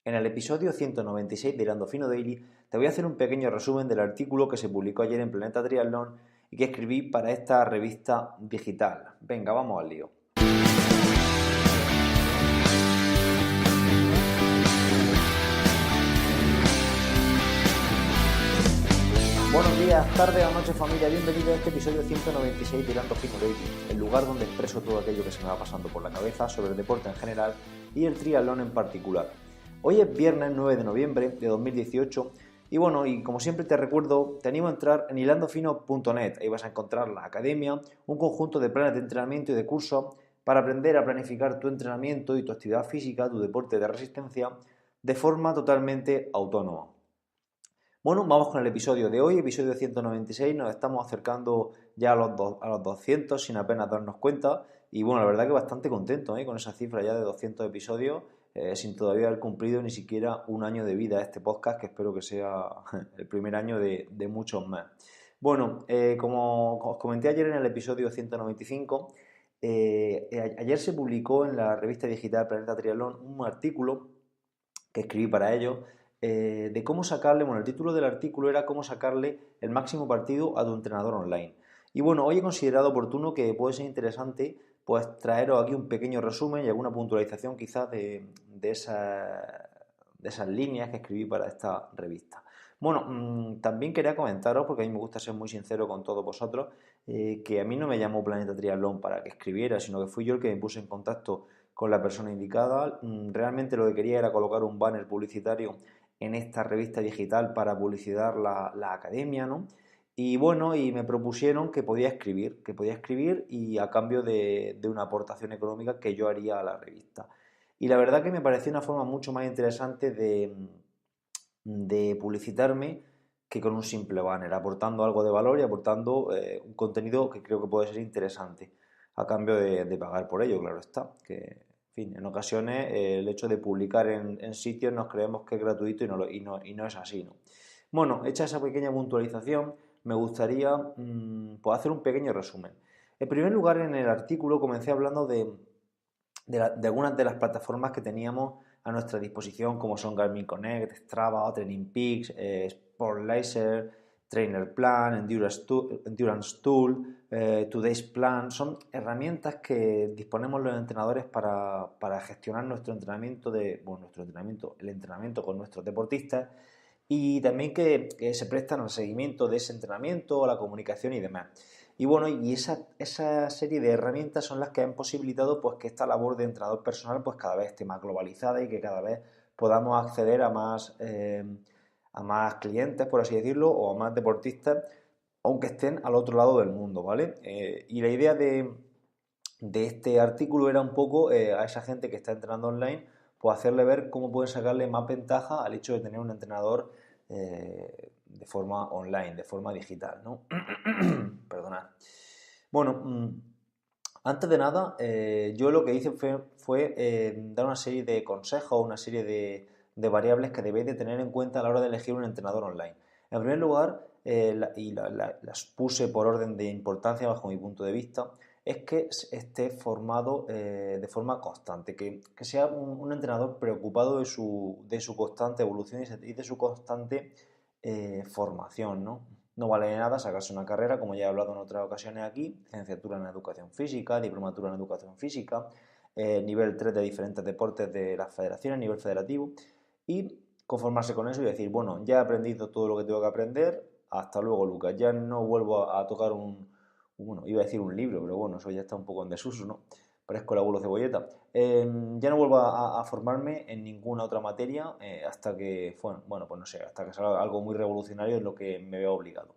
En el episodio 196 de Hilando Fino Daily te voy a hacer un pequeño resumen del artículo que se publicó ayer en Planeta Triatlón y que escribí para esta revista digital. Venga, vamos al lío. Buenos días, tardes o noches familia, bienvenidos a este episodio 196 de Hilando Fino Daily, el lugar donde expreso todo aquello que se me va pasando por la cabeza sobre el deporte en general y el triatlón en particular. Hoy es viernes 9 de noviembre de 2018 y bueno, y como siempre te recuerdo, te animo a entrar en hilandofino.net. Ahí vas a encontrar la academia, un conjunto de planes de entrenamiento y de cursos para aprender a planificar tu entrenamiento y tu actividad física, tu deporte de resistencia, de forma totalmente autónoma. Bueno, vamos con el episodio de hoy, episodio 196, nos estamos acercando ya a los 200 sin apenas darnos cuenta y bueno, la verdad que bastante contento con esa cifra ya de 200 episodios sin todavía haber cumplido ni siquiera un año de vida este podcast, que espero que sea el primer año de muchos más. Bueno, como os comenté ayer en el episodio 195, ayer se publicó en la revista digital Planeta Triatlón un artículo que escribí para ello, de cómo sacarle, bueno, el título del artículo era cómo sacarle el máximo partido a tu entrenador online. Y bueno, hoy he considerado oportuno que puede ser interesante pues traeros aquí un pequeño resumen y alguna puntualización quizás de esas líneas que escribí para esta revista. Bueno, también quería comentaros, porque a mí me gusta ser muy sincero con todos vosotros, que a mí no me llamó Planeta Triatlón para que escribiera, sino que fui yo el que me puse en contacto con la persona indicada. Realmente lo que quería era colocar un banner publicitario en esta revista digital para publicitar la academia, ¿no? Y bueno, y me propusieron que podía escribir y a cambio de una aportación económica que yo haría a la revista. Y la verdad que me pareció una forma mucho más interesante de publicitarme que con un simple banner, aportando algo de valor y aportando un contenido que creo que puede ser interesante, a cambio de pagar por ello, claro está, que en fin, en ocasiones el hecho de publicar en sitios nos creemos que es gratuito y no es así, ¿no? Bueno, hecha esa pequeña puntualización, me gustaría pues hacer un pequeño resumen. En primer lugar, en el artículo comencé hablando de algunas de las plataformas que teníamos a nuestra disposición, como son Garmin Connect, Strava, Training Peaks, Sportlaser, Trainer Plan, Endurance Tool, Today's Plan. Son herramientas que disponemos los entrenadores para gestionar nuestro entrenamiento, el entrenamiento con nuestros deportistas y también que se prestan al seguimiento de ese entrenamiento, a la comunicación y demás. Y bueno, y esa serie de herramientas son las que han posibilitado pues, que esta labor de entrenador personal pues, cada vez esté más globalizada y que cada vez podamos acceder a más clientes, por así decirlo, o a más deportistas, aunque estén al otro lado del mundo, ¿vale? Y la idea de este artículo era un poco a esa gente que está entrenando online, pues hacerle ver cómo pueden sacarle más ventaja al hecho de tener un entrenador de forma online, de forma digital, ¿no? Perdonad. Bueno, antes de nada, yo lo que hice fue dar una serie de consejos, una serie de variables que debéis de tener en cuenta a la hora de elegir un entrenador online. En primer lugar, las puse por orden de importancia bajo mi punto de vista, es que esté formado de forma constante, que sea un entrenador preocupado de su constante evolución y de su constante formación, ¿no? No vale de nada sacarse una carrera, como ya he hablado en otras ocasiones aquí, licenciatura en educación física, diplomatura en educación física, nivel 3 de diferentes deportes de las federaciones, nivel federativo, y conformarse con eso y decir, bueno, ya he aprendido todo lo que tengo que aprender, hasta luego, Lucas, ya no vuelvo a tocar bueno, iba a decir un libro, pero bueno, eso ya está un poco en desuso, ¿no? Parezco el abuelo cebolleta. Ya no vuelvo a formarme en ninguna otra materia hasta que, bueno, pues no sé, hasta que salga algo muy revolucionario en lo que me veo obligado.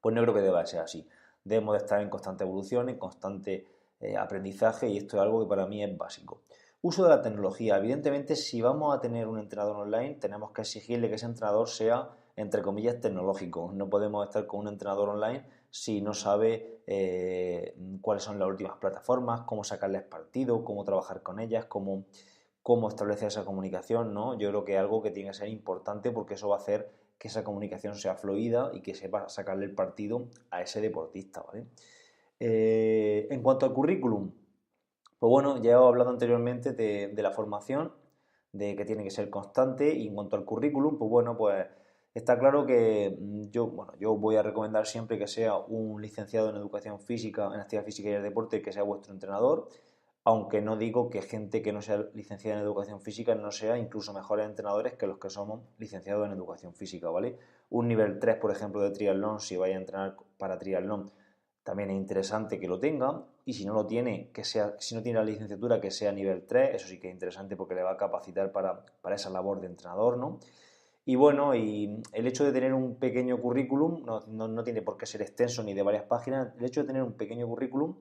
Pues no creo que deba ser así. Debemos de estar en constante evolución, en constante aprendizaje y esto es algo que para mí es básico. Uso de la tecnología. Evidentemente, si vamos a tener un entrenador online, tenemos que exigirle que ese entrenador sea, entre comillas, tecnológico. No podemos estar con un entrenador online si no sabe cuáles son las últimas plataformas, cómo sacarles partido, cómo trabajar con ellas, cómo establecer esa comunicación, ¿no? Yo creo que es algo que tiene que ser importante porque eso va a hacer que esa comunicación sea fluida y que sepa sacarle el partido a ese deportista, ¿vale? En cuanto al currículum, pues bueno, ya he hablado anteriormente de la formación, de que tiene que ser constante. Y en cuanto al currículum, pues bueno, pues está claro que yo voy a recomendar siempre que sea un licenciado en educación física, en actividad física y el deporte, que sea vuestro entrenador, aunque no digo que gente que no sea licenciada en educación física no sea incluso mejores entrenadores que los que somos licenciados en educación física, ¿vale? Un nivel 3, por ejemplo, de triatlón, si vais a entrenar para triatlón, también es interesante que lo tenga, y si no lo tiene, si no tiene la licenciatura, que sea nivel 3, eso sí que es interesante porque le va a capacitar para esa labor de entrenador, ¿no? Y bueno, y el hecho de tener un pequeño currículum, no tiene por qué ser extenso ni de varias páginas, el hecho de tener un pequeño currículum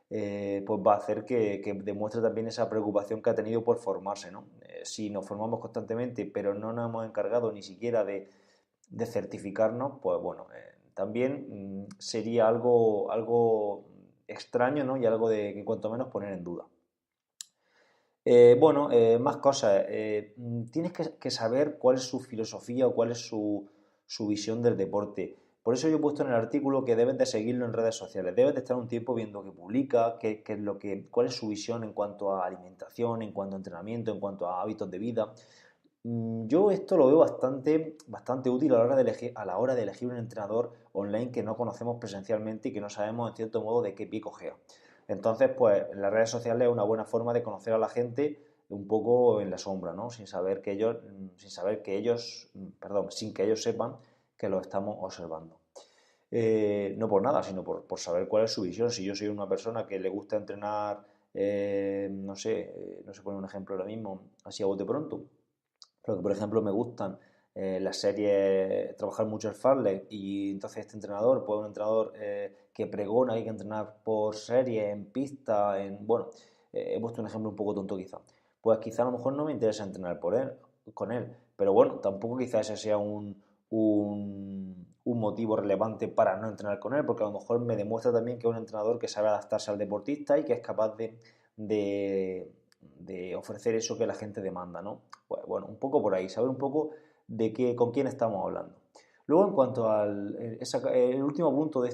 pues va a hacer que demuestre también esa preocupación que ha tenido por formarse, ¿no? Si nos formamos constantemente, pero no nos hemos encargado ni siquiera de certificarnos, pues bueno, también sería algo extraño, ¿no? Y algo de que cuanto menos poner en duda. Más cosas. Tienes que saber cuál es su filosofía o cuál es su visión del deporte. Por eso yo he puesto en el artículo que debes de seguirlo en redes sociales. Debes de estar un tiempo viendo qué publica, cuál es su visión en cuanto a alimentación, en cuanto a entrenamiento, en cuanto a hábitos de vida. Yo esto lo veo bastante útil a la hora de elegir un entrenador online que no conocemos presencialmente y que no sabemos en cierto modo de qué pie cojea. Entonces, pues en las redes sociales es una buena forma de conocer a la gente un poco en la sombra, ¿no? Sin que ellos sepan que lo estamos observando. No por nada, sino por saber cuál es su visión. Si yo soy una persona que le gusta entrenar, no sé poner un ejemplo ahora mismo, así a bote pronto, pero que por ejemplo me gustan las series, trabajar mucho el Farlek, y entonces este entrenador, pues un entrenador que pregona que hay que entrenar por serie, en pista, he puesto un ejemplo un poco tonto quizá. Pues quizá a lo mejor no me interesa entrenar con él, pero bueno, tampoco quizá ese sea un motivo relevante para no entrenar con él, porque a lo mejor me demuestra también que es un entrenador que sabe adaptarse al deportista y que es capaz de, de ofrecer eso que la gente demanda, ¿no? Pues bueno, un poco por ahí, saber un poco con quién estamos hablando. Luego, en cuanto al el último punto de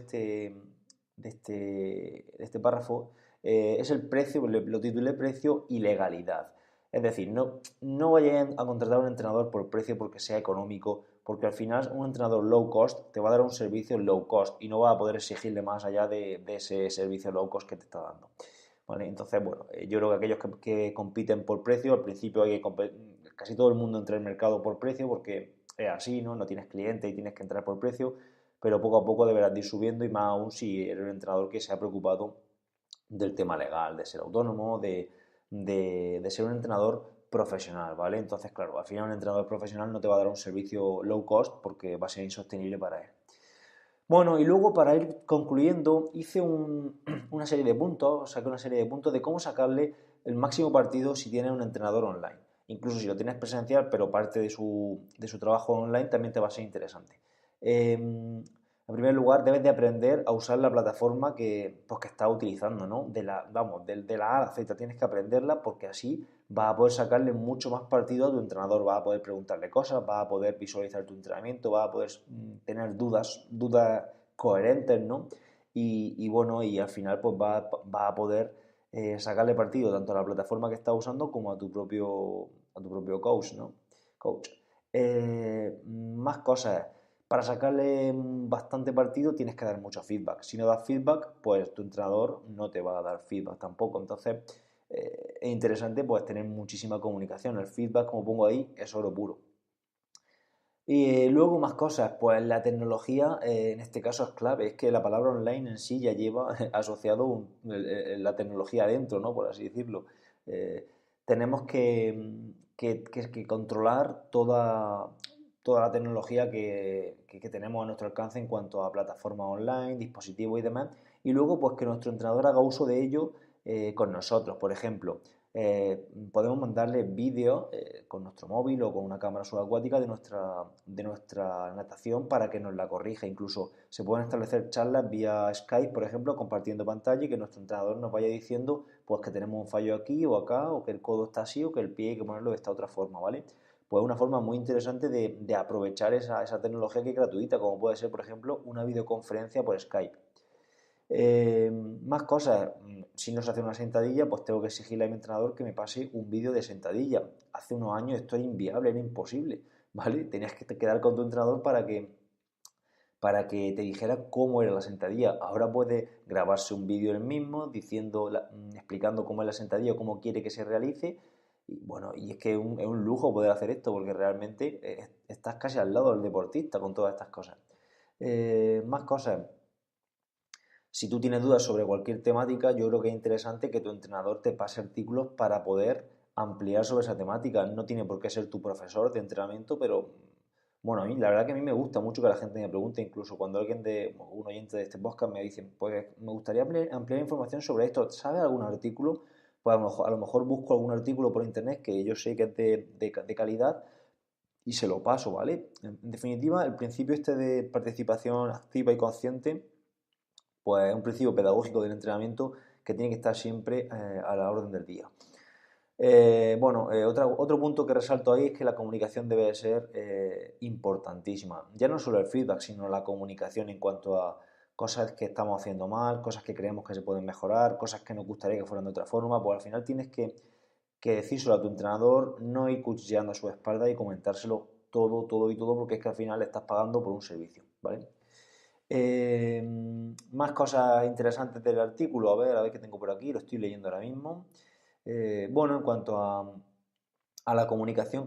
este párrafo, es el precio, lo titulé precio y legalidad. Es decir, no vayan a contratar a un entrenador por precio porque sea económico, porque al final un entrenador low cost te va a dar un servicio low cost y no va a poder exigirle más allá de ese servicio low cost que te está dando. ¿Vale? Entonces, bueno, yo creo que aquellos que compiten por precio, al principio casi todo el mundo entra en el mercado por precio porque es así, ¿no? No tienes cliente y tienes que entrar por precio, pero poco a poco deberás de ir subiendo, y más aún si eres un entrenador que se ha preocupado del tema legal, de ser autónomo, de ser un entrenador profesional, ¿vale? Entonces, claro, al final un entrenador profesional no te va a dar un servicio low cost porque va a ser insostenible para él. Bueno, y luego para ir concluyendo, hice una serie de puntos, saqué una serie de puntos de cómo sacarle el máximo partido si tienes un entrenador online. Incluso si lo tienes presencial, pero parte de su trabajo online también te va a ser interesante. En primer lugar, debes de aprender a usar la plataforma que estás utilizando, ¿no? De la A a la Z tienes que aprenderla, porque así vas a poder sacarle mucho más partido a tu entrenador, vas a poder preguntarle cosas, vas a poder visualizar tu entrenamiento, vas a poder tener dudas coherentes, ¿no? Y bueno, y al final pues vas a poder sacarle partido tanto a la plataforma que estás usando como a tu propio coach, ¿no? Coach. Más cosas. Para sacarle bastante partido tienes que dar mucho feedback. Si no das feedback, pues tu entrenador no te va a dar feedback tampoco. Entonces, es interesante pues tener muchísima comunicación. El feedback, como pongo ahí, es oro puro. Y luego más cosas, pues la tecnología en este caso es clave. Es que la palabra online en sí ya lleva asociado la tecnología dentro, ¿no? Por así decirlo. Eh, Tenemos que controlar toda la tecnología que tenemos a nuestro alcance en cuanto a plataformas online, dispositivos y demás. Y luego pues que nuestro entrenador haga uso de ello con nosotros. Por ejemplo, podemos mandarle vídeos con nuestro móvil o con una cámara subacuática de nuestra natación para que nos la corrija. Incluso se pueden establecer charlas vía Skype, por ejemplo, compartiendo pantalla, y que nuestro entrenador nos vaya diciendo pues que tenemos un fallo aquí o acá, o que el codo está así, o que el pie hay que ponerlo de esta otra forma, ¿vale? Pues una forma muy interesante de aprovechar esa tecnología que es gratuita, como puede ser, por ejemplo, una videoconferencia por Skype. Más cosas, si no se hace una sentadilla, pues tengo que exigirle a mi entrenador que me pase un vídeo de sentadilla. Hace unos años esto era inviable, era imposible, ¿vale? Tenías que quedar con tu entrenador para que te dijera cómo era la sentadilla. Ahora puede grabarse un vídeo él mismo explicando cómo es la sentadilla, cómo quiere que se realice. Y bueno, y es que es un lujo poder hacer esto porque realmente estás casi al lado del deportista con todas estas cosas. Más cosas. Si tú tienes dudas sobre cualquier temática, yo creo que es interesante que tu entrenador te pase artículos para poder ampliar sobre esa temática. No tiene por qué ser tu profesor de entrenamiento, pero bueno, la verdad que a mí me gusta mucho que la gente me pregunte, incluso cuando un oyente de este podcast me dice, pues me gustaría ampliar información sobre esto, ¿sabes algún artículo? Pues a lo mejor busco algún artículo por internet que yo sé que es de calidad y se lo paso, ¿vale? En definitiva, el principio este de participación activa y consciente pues es un principio pedagógico del entrenamiento que tiene que estar siempre a la orden del día. Otro punto que resalto ahí es que la comunicación debe ser importantísima. Ya no solo el feedback, sino la comunicación en cuanto a cosas que estamos haciendo mal, cosas que creemos que se pueden mejorar, cosas que nos gustaría que fueran de otra forma. Pues al final tienes que decírselo a tu entrenador, no ir cuchillando a su espalda y comentárselo todo, todo y todo, porque es que al final le estás pagando por un servicio, ¿vale? Más cosas interesantes del artículo, a ver qué tengo por aquí, lo estoy leyendo ahora mismo. En cuanto a la comunicación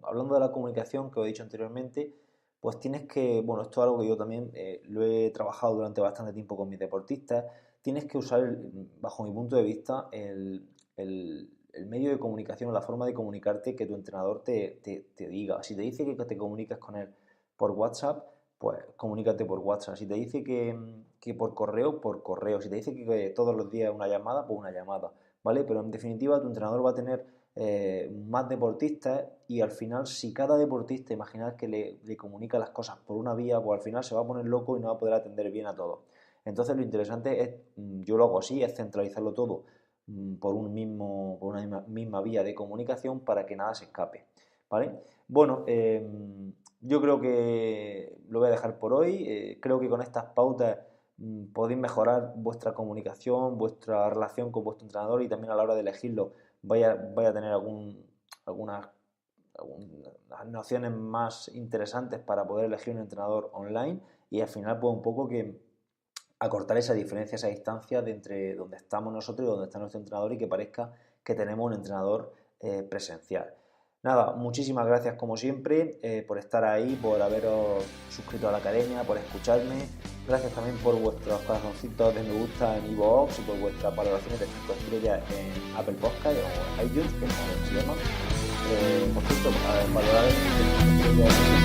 hablando de la comunicación que os he dicho anteriormente, pues tienes que, bueno, esto es algo que yo también lo he trabajado durante bastante tiempo con mis deportistas, tienes que usar, bajo mi punto de vista, el medio de comunicación, la forma de comunicarte que tu entrenador te diga. Si te dice que te comunicas con él por WhatsApp, pues comunícate por WhatsApp. Si te dice que por correo, por correo. Si te dice que todos los días una llamada, pues una llamada, ¿vale? Pero en definitiva tu entrenador va a tener más deportistas y al final si cada deportista, imaginad que le comunica las cosas por una vía, pues al final se va a poner loco y no va a poder atender bien a todos. Entonces lo interesante es, yo lo hago así, es centralizarlo todo por una misma vía de comunicación para que nada se escape, ¿vale? Bueno, yo creo que lo voy a dejar por hoy. Creo que con estas pautas podéis mejorar vuestra comunicación, vuestra relación con vuestro entrenador y también a la hora de elegirlo vaya a tener algunas nociones más interesantes para poder elegir un entrenador online y al final pues un poco que acortar esa diferencia, esa distancia de entre donde estamos nosotros y donde está nuestro entrenador y que parezca que tenemos un entrenador presencial. Nada, muchísimas gracias como siempre por estar ahí, por haberos suscrito a la academia, por escucharme. Gracias también por vuestros corazoncitos de me gusta en iVoox y por vuestras valoraciones de 5 estrellas en Apple Podcast o en iTunes, que es como se llama. Por cierto, valorar en 5 estrellas